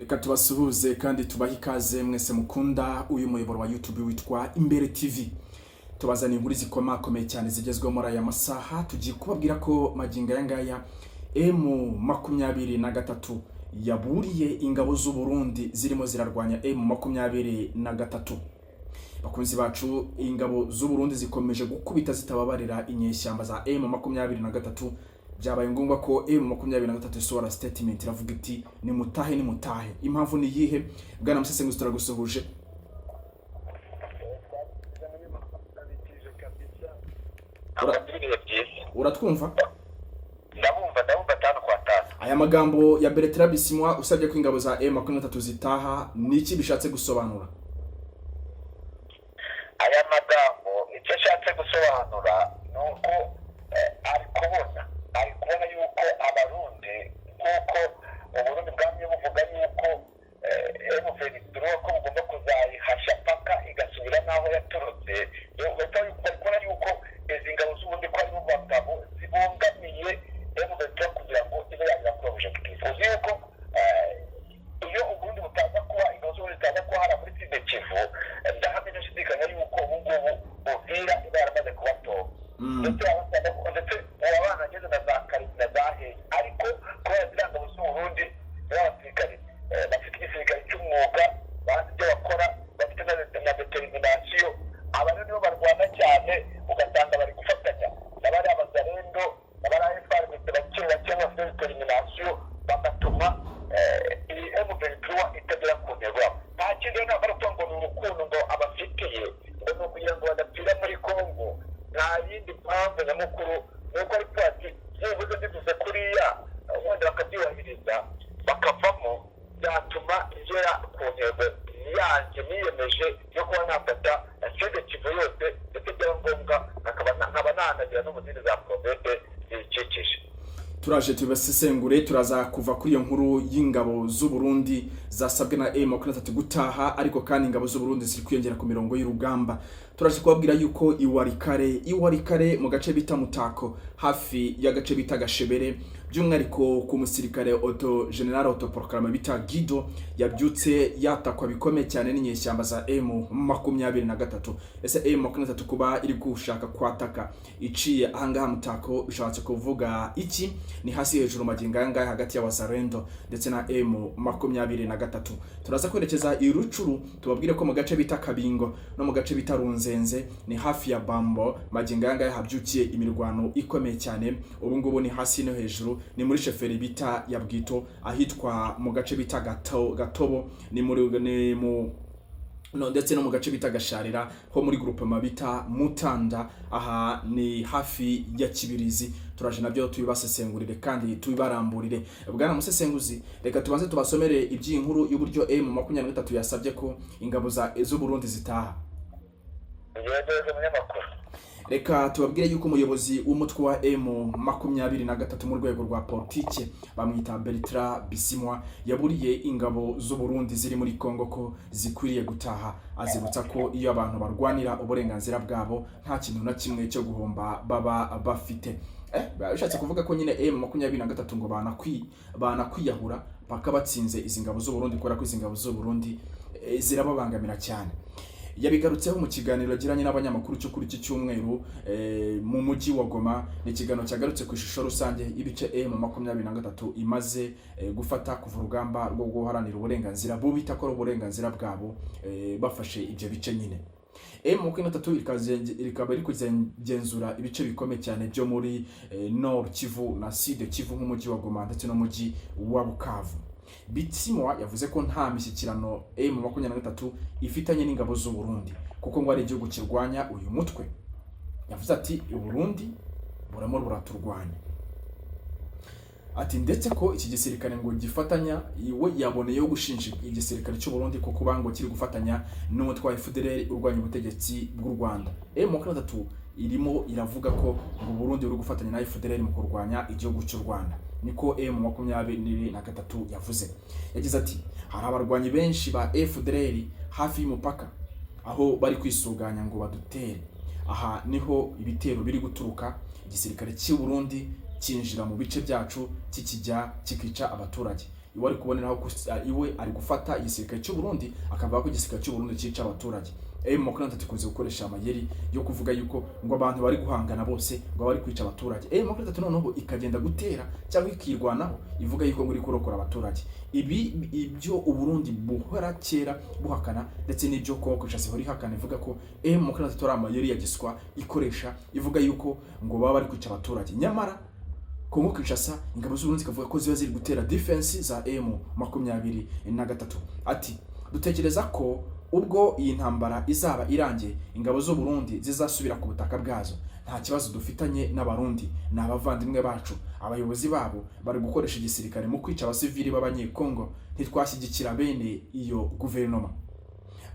Reka tubasuhuze kandi tubahe ikaze mwese mukunda uyu muyoboro wa YouTube witwa Imbere TV. Tubazaniye inkuru zikomakomeye cyane zigezweho muri aya masaha. Tugiye kubabwira ko magingo aya ngaya M23 yaburiye ingabo z'u Burundi zirimo zirarwanya M23. Bakunzi bacu, ingabo z'u Burundi zikomeje gukubita zitababarira inyeshyamba za M23. Byabaye ngombwa ko M23 isohora statement iravuga iti ni mutahe. Impamvu ni yihe? Bwana Musesenguzi turagusuhuje. Uratwumva? Ndabumva tano kwa tano. Aya magambo ya Bertrand Bisimwa usabye ko ingabo za M23 zitaha niki bishatse gusobanura? Aya magambo icyo ashatse gusobanura nuko ari kubona yuko abarundi nkuko uburundi bwamye buvuga yuko M23 ko bugomba kuzayihasha paka igasubira naho yaturutse. Bari kubona yuko izi ngabo z'ubundi ko ari bagabo zibungamiye M23 kugira ngo ibe yakora objective. Uzi yuko iyo uburundi butaza kuba ingabo z'uburundi zitaza kuba hari muri Sud Kivu, ndahamya ndashidikanya yuko ubu ngubu Uvira iba yaramaze kubatora. Ndetse abana ngeze na za Karisi na za Hehe, ariko kubera ziriya ngabo z'uburundi n'abasirikare bafite igisirikare cy'umwuga bazi ibyo bakora, bafite na determination. Aba nibo barwana cyane, ugasanga bari gufatanya n'abari abazarendo n'abari FARDC bake bafite determination, bagatuma iyi M23 itagera ku ntego. Nta kindi ntabwo ari ukuvuga ngo ni urukundo ngo abafitiye, ngo ni ukugira ngo badapfira muri Congo. Nta yindi mpamvu nyamukuru nuko ari ati yibuze zivuze kuriya ubundi bakabyubahiriza bakavamo, byatuma igera ku ntego yanjye niyemeje yo kuba nafata Sud Kivu yose, ndetse byaba ngombwa nkaba nanagira no mu zindi za province ziyikikije. Turaje tubasesengure, turaza kuva kuri iyo nkuru y'ingabo z'u Burundi zasabwe na M23 gutaha, ariko kandi ingabo z'u Burundi ziri kwiyongera ku mirongo y'urugamba. Turaje kubabwira yuko iwarikare mu gace bita Mutako hafi y'agace bita Gashebere, by'umwihariko ku musirikare General autoproclamé bita Guido yabyutse yatakwa bikomeye cyane n'inyeshyamba za M23. Ese M23 kuba iri gushaka kwataka iciye ahangaha Mutako bishatse kuvuga iki? Ni hasi hejuru magingo aya ngaya hagati ya Wazarendo ndetse na M23. Turaza kwerekeza i Rucuru, tubabwire ko mu gace bita Kabingo no mu gace bita Runzenze ni hafi ya Bambo magingo aya ngaya habyukiye imirwano ikomeye cyane. Ubu ngubu ni hasi no hejuru, ni muri sheferi bita ya Bwito, ahitwa mu gace bita Gatobo, ni mu ndetse no mu gace bita Gasharira ho muri groupement bita Mutanda, aha ni hafi ya Kibirizi. Turaje nabyo tubibasesengurire kandi tubibaramburire. Bwana Musesenguzi, reka tubanze tubasomere iby'inkuru y'uburyo M23 yasabye ko ingabo z'u Burundi zitaha. Reka tubabwire yuko umuyobozi w'umutwe wa M23 mu rwego rwa politike bamwita Bertrand Bisimwa yaburiye ingabo z'u Burundi ziri muri Kongo ko zikwiriye gutaha. Azibutsa ko iyo abantu barwanira uburenganzira bwabo nta kintu na kimwe cyo guhomba baba bafite. Bishatse kuvuga ko nyine M23 ngo banakwiyahura paka batsinze izi ngabo z'u Burundi, kubera ko izi ngabo z'u Burundi zirababangamira cyane. Yabigarutseho mu kiganiro yagiranye n'abanyamakuru cyo kuri iki cyumweru mu mujyi wa Goma. Ni ikiganiro cyagarutse ku ishusho rusange y'ibice M23 imaze gufata kuva urugamba rwo guharanira uburenganzira bubita ko uburenganzira bwabo bafashe ibyo bice nyine. M23 ikaba iri kugenzura ibice bikomeye cyane byo muri Nord Kivu na Sud Kivu nk'umujyi wa Goma ndetse no mujyi wa Bukavu. Bisimwa yavuze ko nta mishyikirano M23 ifitanye n'ingabo z'u Burundi kuko ngo ari igihugu kirwanya uyu mutwe. Yavuze ati Burundi buramo buraturwanya. Ati ndetse ko iki gisirikare ngo gifatanya, iwe yaboneyeho gushinja igisirikare cy'u Burundi ko kuba ngo kiri gufatanya n'umutwe wa FDLR urwanya ubutegetsi bw'u Rwanda. M23 irimo iravuga ko u Burundi buri gufatanya na FDLR mu kurwanya igihugu cy'u Rwanda. Niko M23 yavuze. Yagize ati hari abarwanyi benshi ba FDLR hafi y'umupaka aho bari kwisuganya ngo badutere. Aha niho ibitero biri guturuka. Igisirikare cy'u Burundi kinjira mu bice byacu kikijya kikica abaturage. iwe ari kuboneraho iwe ari gufata igisirikare cy'u Burundi akavuga ko igisirikare cy'u Burundi cyica abaturage. M23 ikunze gukoresha amayeri yo kuvuga yuko ngo abantu bari guhangana bose ngo bari kwica abaturage. M23 noneho ikagenda gutera cyangwa ikirwanaho ivuga yuko ngo iri kurokora abaturage. Ibyo u Burundi buhora kera buhakana, ndetse n'ibyo Kongo Kinshasa hori hakana ivuga ko M23 ari amayeri ya giswa ikoresha ivuga yuko ngo baba bari kwica abaturage. Nyamara Kongo Kinshasa ingabo z'u Burundi kavuga ko ziba ziri gutera defense za M23. Ati dutekereza ko ubwo iyi ntambara izaba irangiye ingabo z'u Burundi zizasubira ku butaka bwazo. Nta kibazo dufitanye n'abarundi, n'abavandimwe bacu, abayobozi babo bari gukoresha igisirikare mu kwica abasivili b'abanyekongo, ntitwashyigikira bene iyo guverinoma.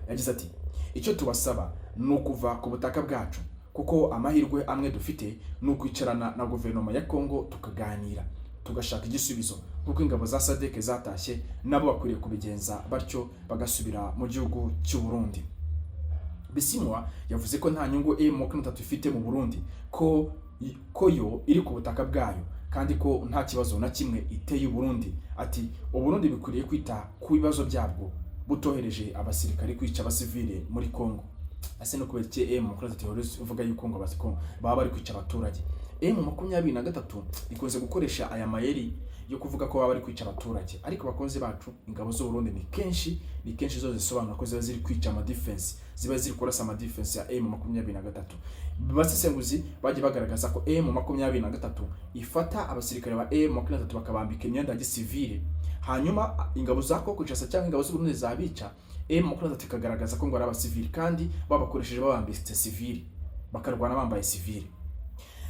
Yagize ati icyo tubasaba ni ukuva ku butaka bwacu, kuko amahirwe amwe dufite ni ukwicarana na guverinoma ya Kongo tukaganira tugashaka igisubizo, kuko ingabo za SADC zatashye nabo bakwiriye kubigenza batyo bagasubira mu gihugu cy'u Burundi. Bisimwa yavuze ko nta nyungu M23 ifite mu Burundi, ko yo iri ku butaka bwayo kandi ko nta kibazo na kimwe iteye u Burundi. Ati u Burundi bikwiriye kwita ku bibazo byabwo butohereje abasirikari kwica abasivile muri Kongo. Ase no kubera M23 uvuga yuko ngo abasikongo baba bari kwica abaturage. M23 ikunze gukoresha aya mayeri yo kuvuga ko baba bari kwica abaturage, ariko bakonze bacu ingabo z'u Burundi ni kenshi zo zisobanura ko ziba ziri kwica ama defense, ziba ziri kurasa ama defense ya M23. Basesenguzi baje bagaragaza ko M23 ifata abasirikare ba M23 bakabambika imyenda ya gisivile, hanyuma ingabo za Kongo Kinshasa cyangwa ingabo z'u Burundi zabica M23 ikagaragaza ko ngo ari abasivili kandi babakoresheje babambitse civili, bakarwana bambaye civili.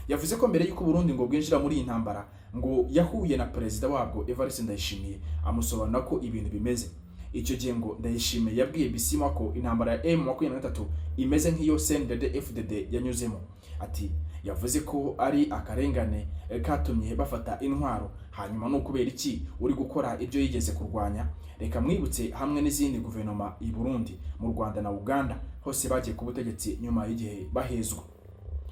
Yavuze ko mbere y'uko Burundi ngo bwinjira muri iyi ntambara ngo yahuye na perezida wabwo Evariste Ndayishimiye amusobanura ko ibintu bimeze. Icyo gihe ngo Ndayishimiye yabwiye Bisimwa ko intambara ya M23 imeze nk'iyo CNDD FDD yanyuzemo. Ati yavuze ko ari akarengane katumye bafata intwaro, hanyuma no kubera iki uri gukora ibyo yigeze kurwanya. Reka mwibutse hamwe n'izindi guverinoma i Burundi, mu Rwanda na Uganda hose bagiye ku butegetsi nyuma y'igihe bahezwa.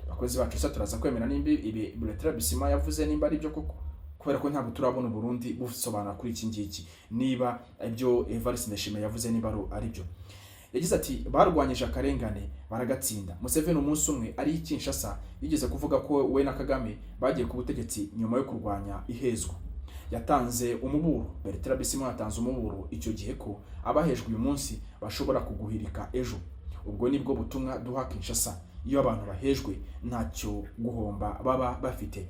Abakozi bacu sa turaza kwemera nimba ibi Bertrand Bisimwa yavuze nimba ari byo koko, kubera ko ntabwo turabona Burundi busobanura kuri iki ngiki niba ibyo Evariste Ndayishimiye yavuze niba ari byo. Yagize ati barwanyije akarengane baragatsinda. Museveni umunsi umwe ari Kinshasa yigeze kuvuga ko we na Kagame bagiye ku butegetsi nyuma yo kurwanya ihezwa. Yatanze umuburo, Bertrand Bisimwa yatanze umuburo icyo gihe ko abahejwe uyu munsi bashobora kuguhirika ejo. Ubwo nibwo butumwa duha Kinshasa. Iyo abantu bahejwe ntacyo guhomba baba bafite,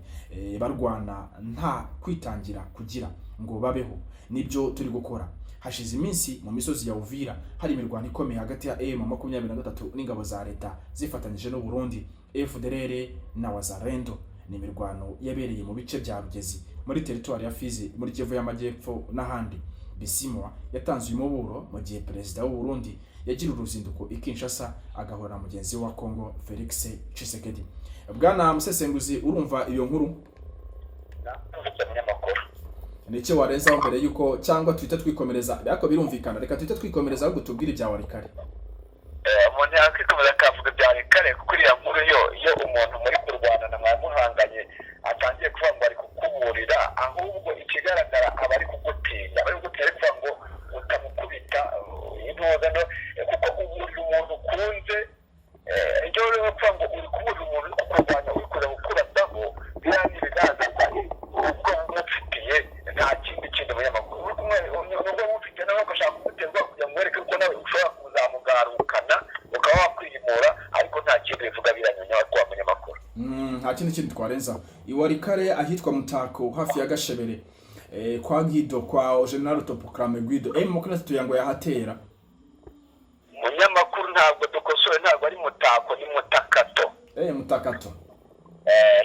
barwana nta kwitangira kugira ngo babeho. Nibyo turi gukora. Hashize iminsi mu misozi ya Uvira hari imirwano ikomeye hagati ya M23 n'ingabo za leta zifatanyije n'u Burundi FDLR na Wazalendo. Ni imirwano yabereye mu bice bya Rugezi muri territoire ya Fizi muri Kivu y'Amajyepfo n'ahandi. Bisimwa yatanze umuburo mu gihe perezida w'u Burundi yagira uruzinduko i Kinshasa agahora mugenzi wa Kongo Felix Tshisekedi. Bwana musesenguzi, urumva iyo nkuru? Nicyo warenzaho mbere yuko cyangwa twita twikomereza? Byako birumvikana, reka twita twikomereza ahubwo tubwire ibya Warikare. Umuntu yakwikomeza akavuga bya Warikare kuko iriya nkuru yo umuntu muri kurwana na mwamuhanganye atangiye kuvuga ngo ari kukuburira, ahubwo ikigaragara aba ari kugutinya, ari kugutinya kuvuga ngo utamukubita intozano, kuko uburira umuntu ukunze ibyo rero kuvuga ngo uri kuburira umuntu uri kukurwanya uri kuza gukurasaho birangira bigaragaza ubwo bumufitiye nta kindi munyamakuru uri kumwe nubwo bumufitiye nawe ugashaka kumuterwa kugira ngo wereke ko nawe ushobora kuzamugarukana ukaba wakwihimura, ariko nta kindi bivuga biranyunya wa munyamakuru. Nta kindi twarenza. Iwarikare ahitwa Mutako hafi ya Gashebere kwa Guido, kwa General Topokrame Guido. M23 yango yahatera. Munyamakuru ntabwo dukosoye, ntabwo ari Mutako, ni Mutakato. Mutakato.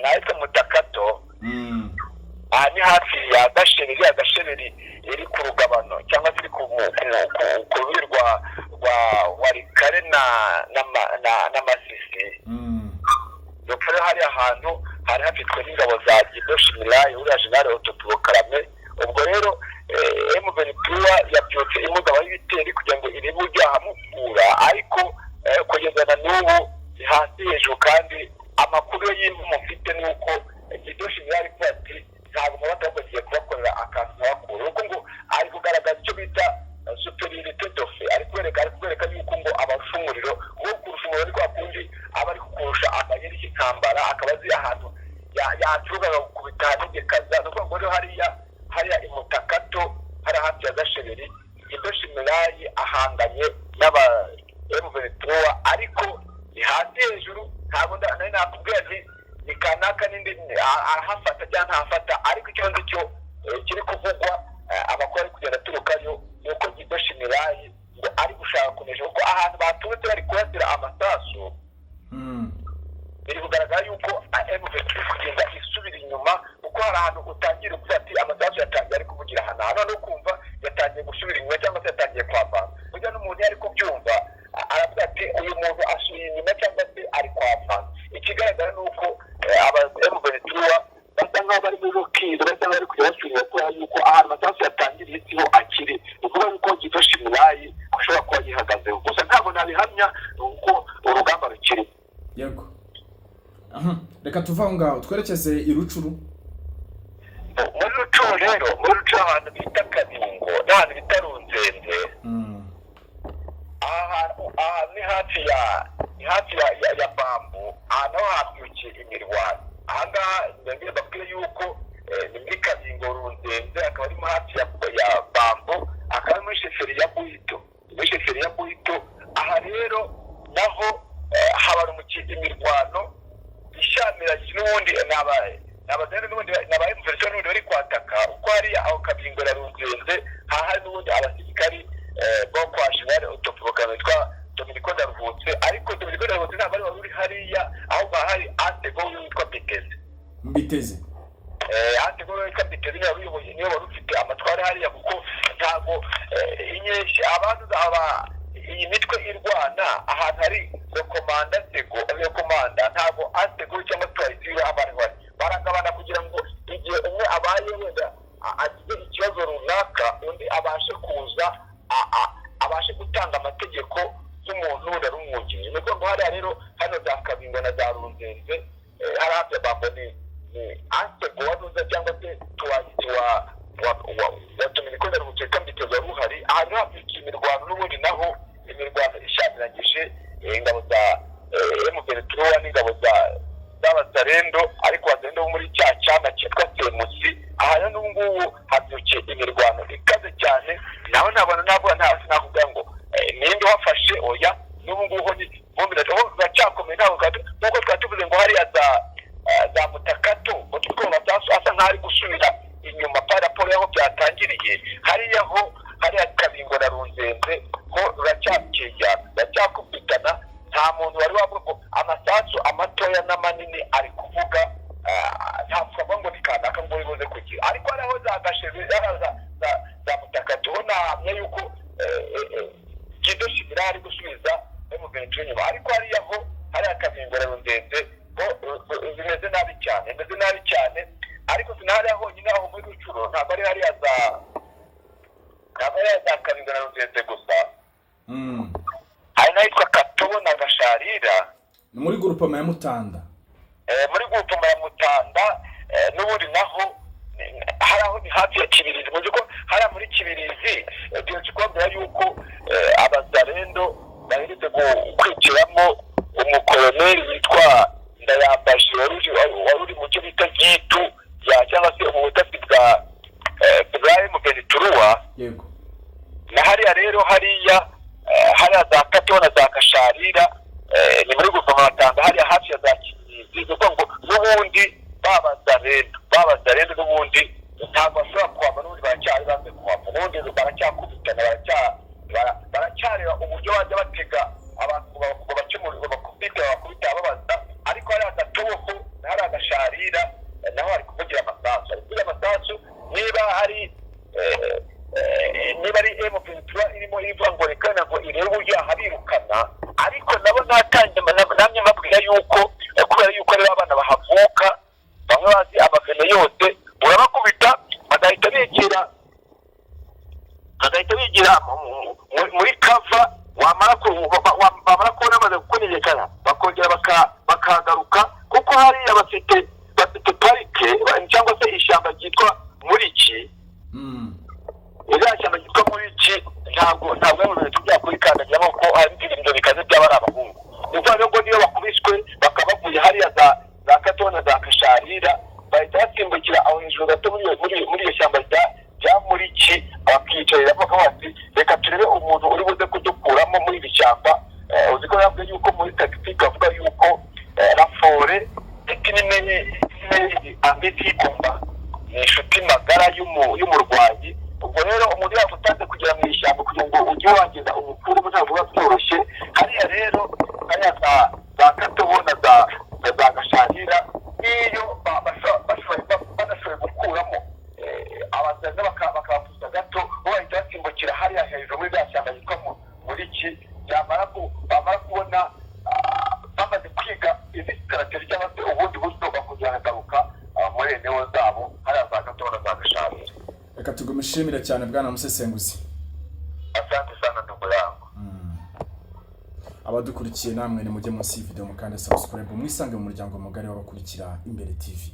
Nahise Mutakato. Ni hafi ya Gashebere, ya Gashebere iri ku rugabano cyangwa se ku rwa Warikare na Masisi. Dopere hari ahantu hari hafitwe n'ingabo za Gido Shimilayi uriya General Topokrame. Ubwo rero M23 yabyutse imugaba y'ibiteri kugira ngo iri bujya hamukura, ariko kugeza na n'ubu hasi hejuru, kandi amakuru y'impu mufite nuko Gido Shimilayi ati ntabwo batagiye kubakorera akantu bakuru, kuko ngo kabiri Gido Shimirayi ahanganye n'aba M23 ariko ni hasi hejuru ntabwo nari nakubwiye nti ni kanaka n'indi ahafata cyangwa ntahafata ariko ikibazo cyo kiri kuvugwa abakora kugenda turukayo nuko Gido Shimirayi ngo ari gushaka kunesha kuko ahantu baturutse bari kurasira amasasu biri kugaragara yuko M23 kugenda isubira inyuma kuko hari ahantu utangira kuvuga ati amasasu yatangiye ari kuvugira hano no kumva yatangiye gusubira inyuma cyangwa se yatangiye kwavanga burya n'umuntu yari kubyumva aravuga ati uyu muntu asubiye inyuma cyangwa se ari kwavanga ikigaragara ni uko aba M23 basa nkaho bari muri rukiro basa nkaho bari kujya basubira kubera yuko ahantu amasasu yatangiriye siho akiri ukuvuga yuko Gido Shimirayi ashobora kuba yihagazeho gusa ntabwo nabihamya uko urugamba rukiri. Yego. Reka tuva ngaho twerekeze Irucuru. Muri Rucuru rero muri Rucuru ahantu bita Kabingo n'ahantu bita Runzenze aha ni hafi ya Bambu ahantu habyukiye imirwano ahangaha ndabwira bakwiye yuko ni muri Kabingo Runzenze akaba ari hafi ya Bambu akaba muri sheferi ya Buhito aha rero naho habara umukindi imirwano ishamiranye n'ubundi n'abazana n'ubundi n'aba M23 n'ubundi bari kwataka uko hari aho Kabingo na Runzenze hari n'ubundi abasirikari bo kwashira utoporoka witwa Dominico Ndavutse ariko Dominico Ndavutse ntabwo ari wari hariya aho hari Antego witwa Mbiteze Antego witwa Mbiteze niyo wari ufite amatwara hariya kuko ntabwo inyeshi abantu iyi mitwe irwana ahantu hari rekomanda ntabwo Antego cyangwa Twayisira abantu baragabana kugira ngo igihe umwe abaye wenda agize ikibazo runaka undi abashe kuza abashe gutanga amategeko y'umuntu wenda rumwungirije niko ngo hariya rero hano za Kabingo na za Runzenze hari hafi Bambo ni Antego waduza cyangwa se Twayisira wa Dominico Ndavutse Mbiteze ruhari ahantu hafi imirwano n'ubundi naho imirwano ishamiranyije ingabo za M23 n'ingabo z'abazarendo ariko bazarendo bo muri cya cyama cyitwa Temusi aha n'ubungubu habyukiye imirwano ikaze cyane naho ntabwo nakubwira ngo ninde wafashe oya n'ubungubu ni bombi naho bacyakomeye nkuko twatuvuze ngo hariya za Mutakato ngo tukubona asa nkaho ari gusubira inyuma paraporo yaho byatangiriye hariya Kabingo na Runzenze ho ruracyakubitana nta muntu wari wavuga ngo amasasu amatoya n'amanini ari kuvuga ntabwo ngo ni kanaka ngo bibuze kugira ariko hari aho zagasheze za Mutakato ho nahamya yuko Gido Shimirayi ari gusubiza M23 inyuma ariko hariya Kabingo na Runzenze bimeze nabi cyane ariko sinahariya honyine aho muri Rucuru ntabwo ari hariya za Kabingo na Runzenze gusa hari n'ahitwa Katobo na Gasharira ni muri grupama ya Mutanda n'ubundi naho hari aho ni hafi ya Kibirizi mu by'uko hariya muri Kibirizi byinshi kubabwira yuko abazarendo baherutse kwiciramo umukoloneli witwa Ndayambaje wari uri mu cyo bita Gitu cyangwa se ubutasi bwa M23 yego na hariya rero hariya za Katobo na za Gasharira ni muri guverinoma hariya hafi ya za Kibirizi kuko ngo n'ubundi babazarendo n'ubundi ntabwo bashobora kuhava n'ubundi baracyari baze kuhava n'ubundi baracyakubitana baracyareba uburyo bajya batega abantu bakubita babaza ariko hariya Gatobo na hariya Gasharira naho hari kuvugira amasasu niba ari M23 irimo ivuga ngo rekana ngo irebe uburyo habirukana ariko nabo namye mbabwira yuko kubera yuko rero abana bahavuka bamwe bazi amavene yose urabakubita bagahita bigira muri kava wamara kubona amaze gukonerekana bakongera bakagaruka kuko hariya bafite parike cyangwa se ishyamba ryitwa Muriki iriya shyamba ryitwa Muriki ntabwo mu bintu byakurikandagiramo ko hari ibyo bikaze byaba ari abahungu ni ukuvuga ngo niyo bakubiswe bakaba bavuye hariya za Katobo na za Gasharira bahita basimbukira aho hejuru gato muri iyo shyamba rya Muriki bakiyicarira bakaba ati reka turebe umuntu uri buze kudukuramo muri iri shyamba. Uzi ko yavuze yuko muri tagitike avuga yuko rafore ambiti igomba ni inshuti magara y'umurwanyi. ubwo rero umuntu yamutanze kugera mu ishyamba kugira ngo ujye wageza umukuru ntabwo biba byoroshye. Hariya rero hariya za Katobo na za Gasharira iyo badashoboye gukuramo abazaza bakabafuza gato bo bahita basimbukira hariya hejuru muri za shyamba yitwa Muriki. bamara kubona bamaze kwiga izi sitarategi cyangwa se ubundi buryo bakongera bakagaruka muri eneo zabo hariya za Katobo na za Gasharira. Reka tugumishimire cyane bwana musesenguzi. Asante sana ndugu yangu. Abadukurikiye namwe ni mujye munsi video mukande subscribe mwisange mu muryango mugari w'abakurikira Imbere TV.